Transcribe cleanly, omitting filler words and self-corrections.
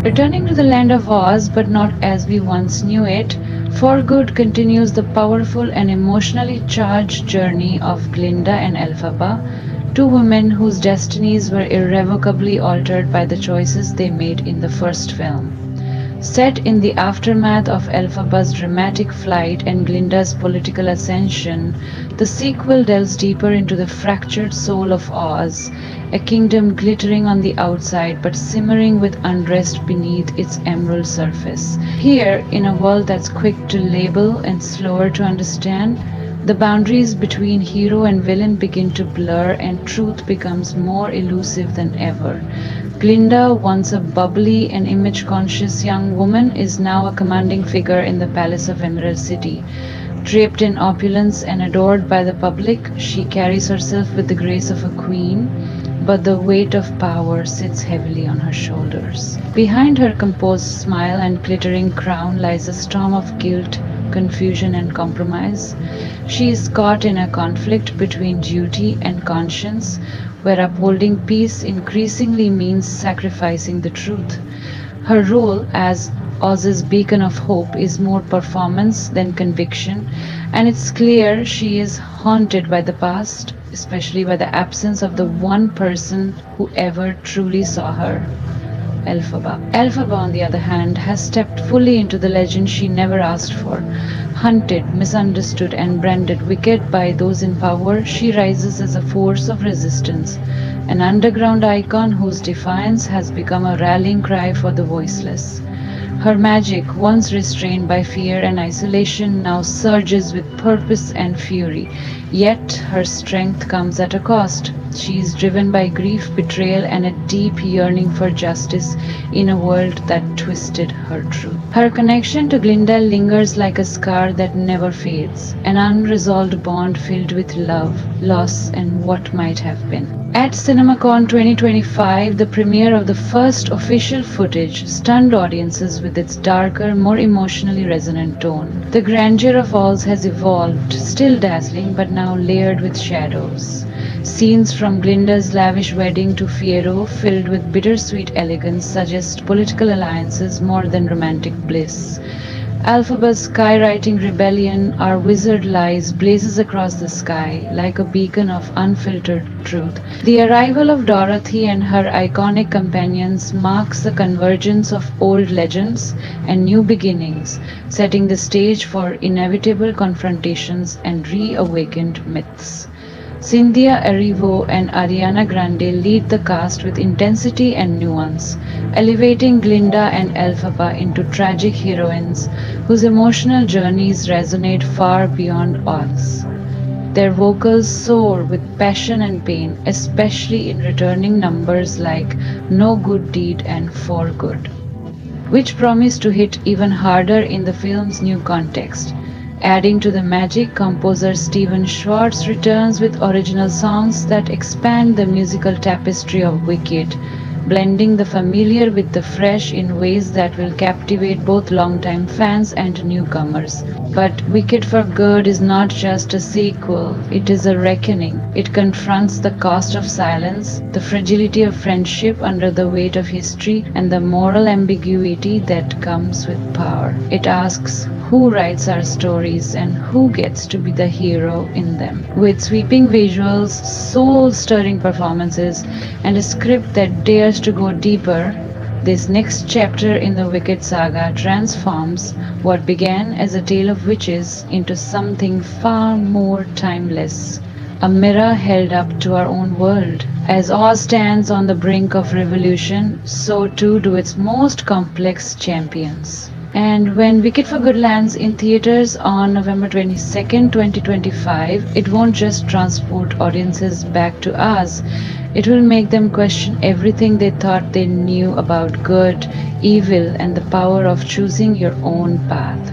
Returning to the land of Oz, but not as we once knew it, For Good continues the powerful and emotionally charged journey of Glinda and Elphaba, two women whose destinies were irrevocably altered by the choices they made in the first film. Set in the aftermath of Elphaba's dramatic flight and Glinda's political ascension, the sequel delves deeper into the fractured soul of Oz, a kingdom glittering on the outside but simmering with unrest beneath its emerald surface. Here, in a world that's quick to label and slower to understand, the boundaries between hero and villain begin to blur and truth becomes more elusive than ever. Glinda, once a bubbly and image conscious young woman, is now a commanding figure in the palace of Emerald City. Draped in opulence and adored by the public, she carries herself with the grace of a queen, but the weight of power sits heavily on her shoulders. Behind her composed smile and glittering crown lies a storm of guilt, confusion, and compromise. She is caught in a conflict between duty and conscience, where upholding peace increasingly means sacrificing the truth. Her role as Oz's beacon of hope is more performance than conviction, and it's clear she is haunted by the past, especially by the absence of the one person who ever truly saw her. Elphaba. Elphaba, on the other hand, has stepped fully into the legend she never asked for. Hunted, misunderstood, and branded wicked by those in power, she rises as a force of resistance, an underground icon whose defiance has become a rallying cry for the voiceless. Her magic, once restrained by fear and isolation, now surges with purpose and fury. Yet her strength comes at a cost. She is driven by grief, betrayal, and a deep yearning for justice in a world that twisted her truth. Her connection to Glinda lingers like a scar that never fades, an unresolved bond filled with love, loss, and what might have been. At CinemaCon 2025, the premiere of the first official footage stunned audiences with its darker, more emotionally resonant tone. The grandeur of Oz has evolved, still dazzling but now layered with shadows. Scenes from Glinda's lavish wedding to Fiyero, filled with bittersweet elegance, suggest political alliances more than romantic bliss. Elphaba's skywriting rebellion, Our Wizard Lies, blazes across the sky like a beacon of unfiltered truth. The arrival of Dorothy and her iconic companions marks the convergence of old legends and new beginnings, setting the stage for inevitable confrontations and reawakened myths. Cynthia Erivo and Ariana Grande lead the cast with intensity and nuance, elevating Glinda and Elphaba into tragic heroines whose emotional journeys resonate far beyond odds. Their vocals soar with passion and pain, especially in returning numbers like No Good Deed and For Good, which promise to hit even harder in the film's new context. Adding to the magic, composer Stephen Schwartz returns with original songs that expand the musical tapestry of Wicked, blending the familiar with the fresh in ways that will captivate both longtime fans and newcomers. But Wicked for Good is not just a sequel, it is a reckoning. It confronts the cost of silence, the fragility of friendship under the weight of history, and the moral ambiguity that comes with power. It asks, who writes our stories and who gets to be the hero in them? With sweeping visuals, soul-stirring performances, and a script that dares to go deeper, this next chapter in the Wicked saga transforms what began as a tale of witches into something far more timeless, a mirror held up to our own world. As Oz stands on the brink of revolution, so too do its most complex champions. And when Wicked for Good lands in theaters on November 22nd, 2025, it won't just transport audiences back to Oz, it will make them question everything they thought they knew about good, evil, and the power of choosing your own path.